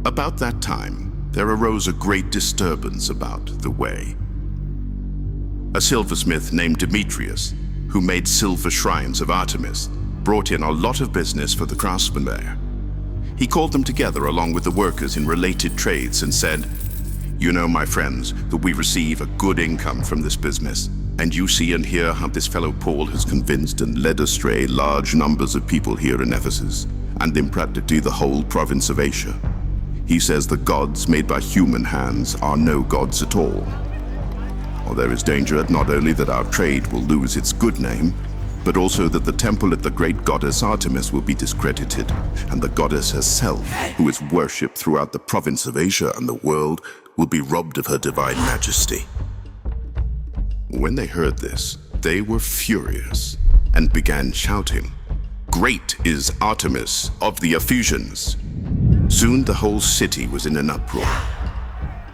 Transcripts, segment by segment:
About that time, there arose a great disturbance about the way. A silversmith named Demetrius, who made silver shrines of Artemis, brought in a lot of business for the craftsmen there. He called them together along with the workers in related trades and said, "You know, my friends, that we receive a good income from this business, and you see and hear how this fellow Paul has convinced and led astray large numbers of people here in Ephesus, and in practically the whole province of Asia. He says the gods made by human hands are no gods at all. Well, there is danger not only that our trade will lose its good name, but also that the temple of the great goddess Artemis will be discredited, and the goddess herself, who is worshipped throughout the province of Asia and the world, will be robbed of her divine majesty." When they heard this, they were furious and began shouting, "Great is Artemis of the Ephesians!" Soon the whole city was in an uproar.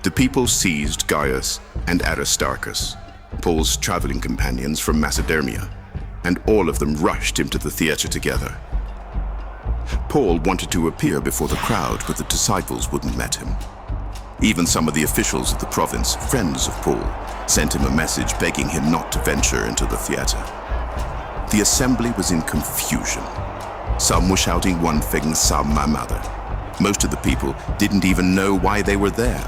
The people seized Gaius and Aristarchus, Paul's traveling companions from Macedonia, and all of them rushed into the theater together. Paul wanted to appear before the crowd, but the disciples wouldn't let him. Even some of the officials of the province, friends of Paul, sent him a message begging him not to venture into the theater. The assembly was in confusion. Some were shouting one thing, some another. Most of the people didn't even know why they were there.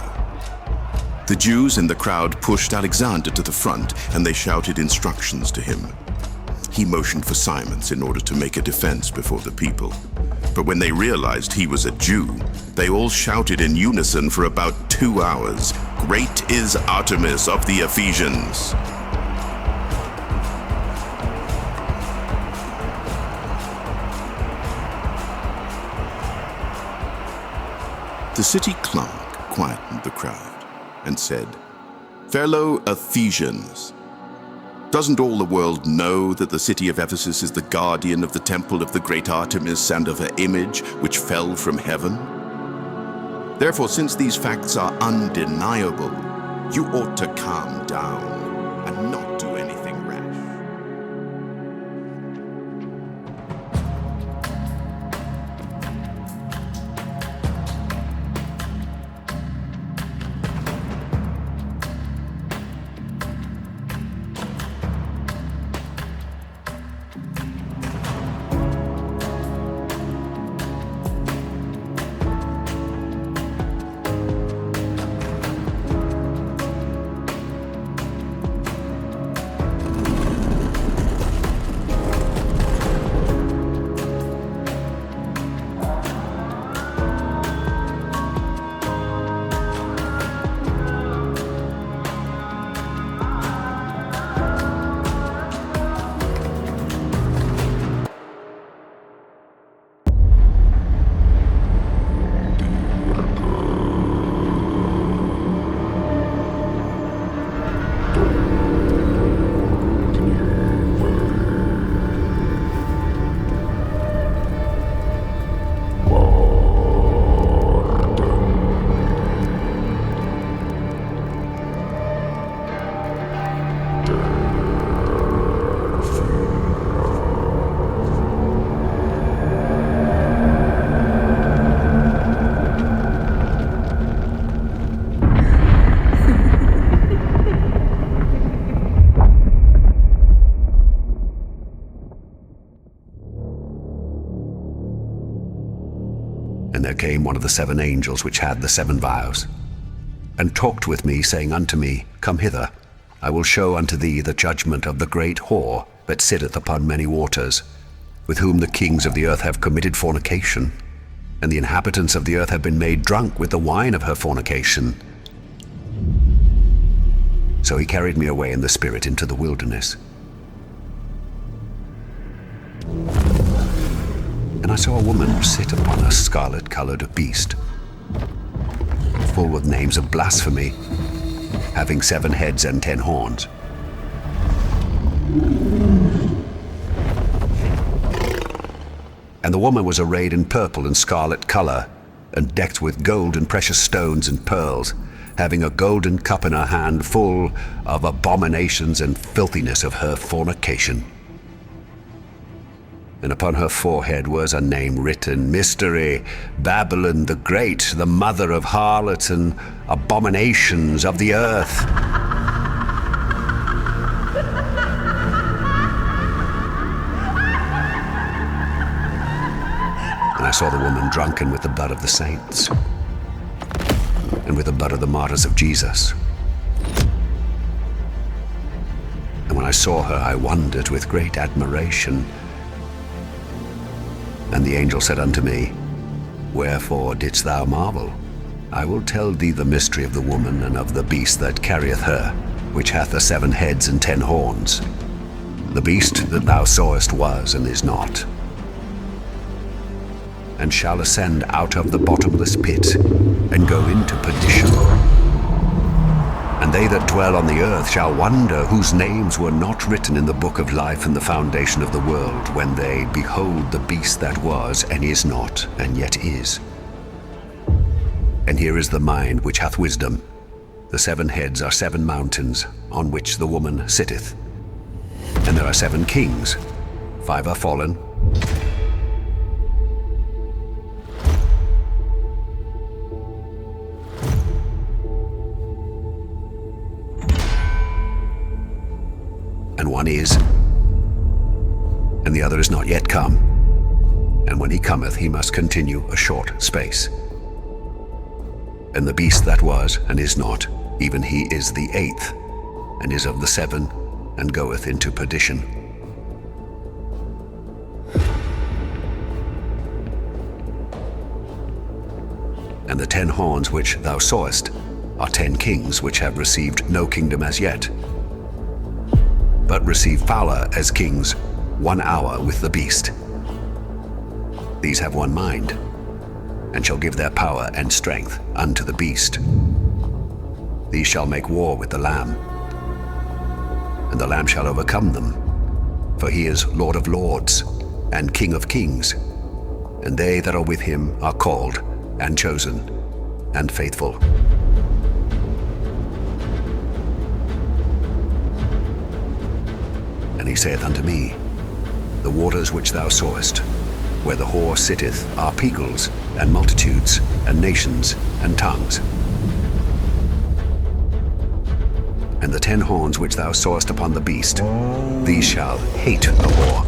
The Jews in the crowd pushed Alexander to the front, and they shouted instructions to him. He motioned for silence in order to make a defense before the people. But when they realized he was a Jew, they all shouted in unison for about 2 hours, "Great is Artemis of the Ephesians!" The city clerk quietened the crowd and said, "Fellow Ephesians, doesn't all the world know that the city of Ephesus is the guardian of the temple of the great Artemis and of her image which fell from heaven? Therefore, since these facts are undeniable, you ought to calm down and not do anything rash." And there came one of the 7 angels which had the 7 vials, and talked with me, saying unto me, Come hither, I will show unto thee the judgment of the great whore that sitteth upon many waters, with whom the kings of the earth have committed fornication, and the inhabitants of the earth have been made drunk with the wine of her fornication. So he carried me away in the spirit into the wilderness. And I saw a woman sit upon a scarlet-colored beast, full with names of blasphemy, having 7 heads and 10 horns. And the woman was arrayed in purple and scarlet color, and decked with gold and precious stones and pearls, having a golden cup in her hand full of abominations and filthiness of her fornication. and upon her forehead was a name written, Mystery, Babylon the Great, the mother of harlots and abominations of the earth. And I saw the woman drunken with the blood of the saints, and with the blood of the martyrs of Jesus. And when I saw her, I wondered with great admiration. And the angel said unto me, Wherefore didst thou marvel? I will tell thee the mystery of the woman and of the beast that carrieth her, which hath the 7 heads and 10 horns. The beast that thou sawest was and is not, and shall ascend out of the bottomless pit, and go into perdition. And they that dwell on the earth shall wonder, whose names were not written in the book of life in the foundation of the world, when they behold the beast that was, and is not, and yet is. And here is the mind which hath wisdom. The 7 heads are 7 mountains, on which the woman sitteth. And there are 7 kings. 5 are fallen, and 1 is, and the other is not yet come. And when he cometh, he must continue a short space. And the beast that was and is not, even he is the 8th, and is of the 7, and goeth into perdition. And the 10 horns which thou sawest are 10 kings, which have received no kingdom as yet, but receive power as kings 1 hour with the beast. These have 1 mind, and shall give their power and strength unto the beast. These shall make war with the Lamb, and the Lamb shall overcome them, for he is Lord of lords and King of kings, and they that are with him are called and chosen and faithful. And he saith unto me, The waters which thou sawest, where the whore sitteth, are peoples, and multitudes, and nations, and tongues. And the 10 horns which thou sawest upon the beast, these shall hate the whore,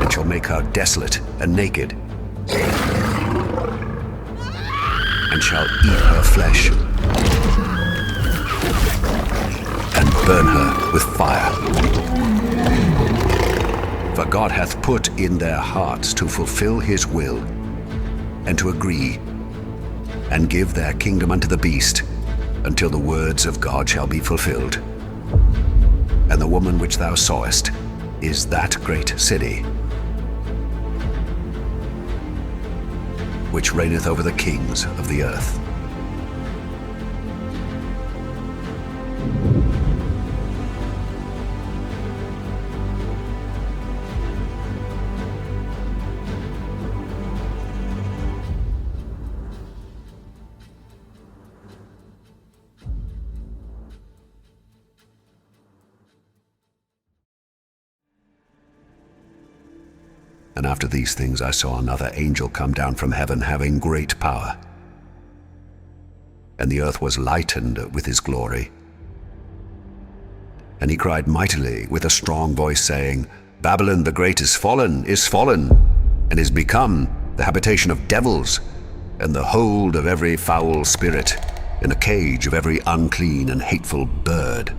and shall make her desolate and naked, and shall eat her flesh, and burn her with fire. For God hath put in their hearts to fulfill his will, and to agree, and give their kingdom unto the beast, until the words of God shall be fulfilled. And the woman which thou sawest is that great city, which reigneth over the kings of the earth. And after these things I saw another angel come down from heaven, having great power. And the earth was lightened with his glory. And he cried mightily with a strong voice, saying, Babylon the great is fallen, and is become the habitation of devils, and the hold of every foul spirit, and a cage of every unclean and hateful bird.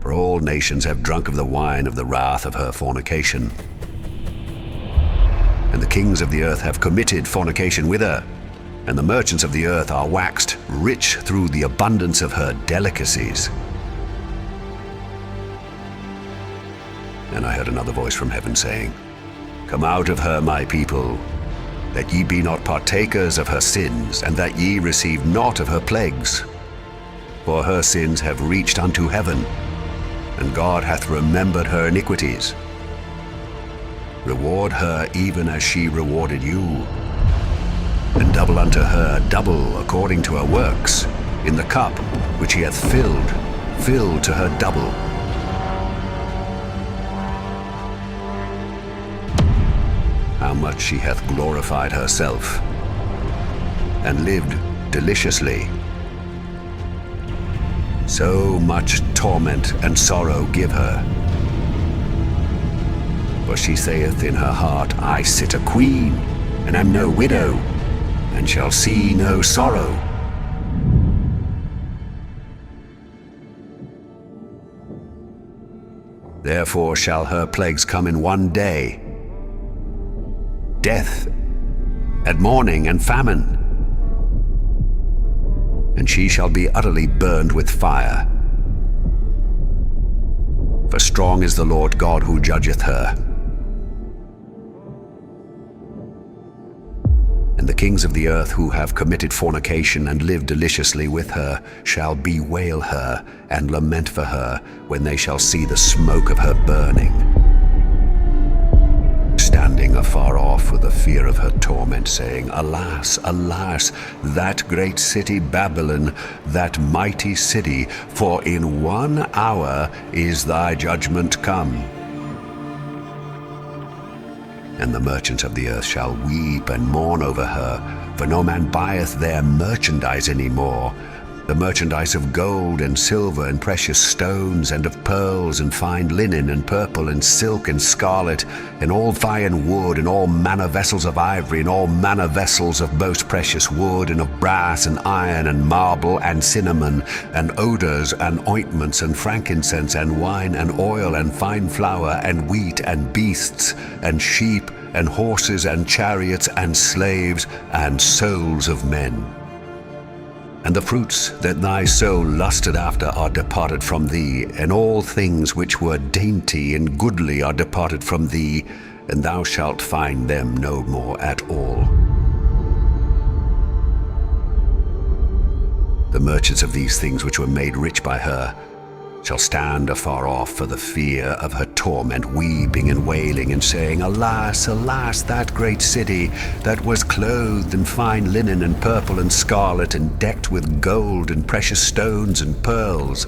For all nations have drunk of the wine of the wrath of her fornication. And the kings of the earth have committed fornication with her, and the merchants of the earth are waxed rich through the abundance of her delicacies. And I heard another voice from heaven saying, Come out of her, my people, that ye be not partakers of her sins, and that ye receive not of her plagues. For her sins have reached unto heaven, and God hath remembered her iniquities. Reward her even as she rewarded you, and double unto her double according to her works. in the cup which he hath filled to her double. How much she hath glorified herself, and lived deliciously. So much torment and sorrow give her. For she saith in her heart, I sit a queen, and am no widow, and shall see no sorrow. Therefore shall her plagues come in one day, death, at morning, and famine. And she shall be utterly burned with fire. For strong is the Lord God who judgeth her. And the kings of the earth who have committed fornication and lived deliciously with her shall bewail her and lament for her when they shall see the smoke of her burning, standing afar off with the fear of her torment, saying, Alas, alas, that great city Babylon, that mighty city, for in 1 hour is thy judgment come. And the merchants of the earth shall weep and mourn over her, for no man buyeth their merchandise any more, the merchandise of gold and silver and precious stones, and of pearls and fine linen and purple and silk and scarlet, and all fine wood, and all manner vessels of ivory, and all manner vessels of most precious wood, and of brass and iron and marble and cinnamon, and odors and ointments and frankincense and wine and oil and fine flour and wheat and beasts and sheep and horses and chariots and slaves and souls of men. And the fruits that thy soul lusted after are departed from thee, and all things which were dainty and goodly are departed from thee, and thou shalt find them no more at all. The merchants of these things which were made rich by her shall stand afar off for the fear of her torment, weeping and wailing, and saying, Alas, alas, that great city, that was clothed in fine linen and purple and scarlet, and decked with gold and precious stones and pearls.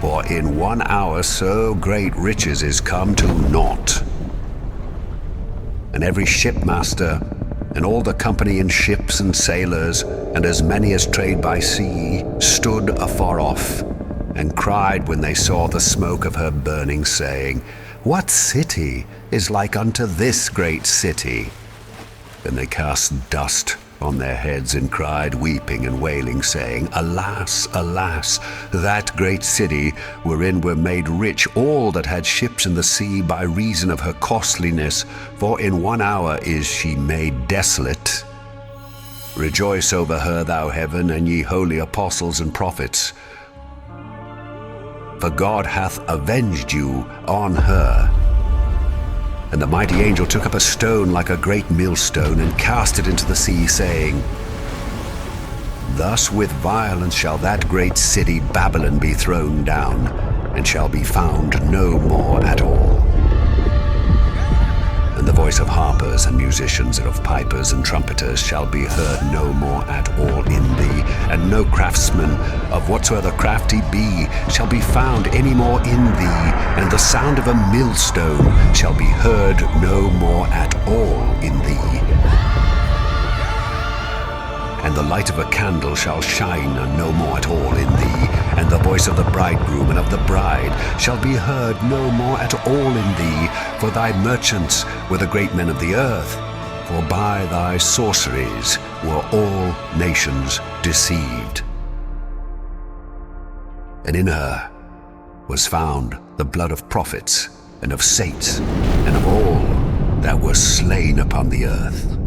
For in 1 hour so great riches is come to naught. And every shipmaster, and all the company in ships and sailors, and as many as trade by sea, stood afar off, and cried when they saw the smoke of her burning, saying, What city is like unto this great city? And they cast dust on their heads, and cried, weeping and wailing, saying, Alas, alas, that great city, wherein were made rich all that had ships in the sea by reason of her costliness, for in 1 hour is she made desolate. Rejoice over her, thou heaven, and ye holy apostles and prophets, for God hath avenged you on her. And the mighty angel took up a stone like a great millstone, and cast it into the sea, saying, Thus with violence shall that great city Babylon be thrown down, and shall be found no more at all. And the voice of harpers and musicians, and of pipers and trumpeters shall be heard no more at all in thee, and no craftsman of whatsoever craft he be shall be found any more in thee, and the sound of a millstone shall be heard no more at all in thee. And the light of a candle shall shine no more at all in thee, and the voice of the bridegroom and of the bride shall be heard no more at all in thee, for thy merchants were the great men of the earth, for by thy sorceries were all nations deceived. And in her was found the blood of prophets, and of saints, and of all that were slain upon the earth.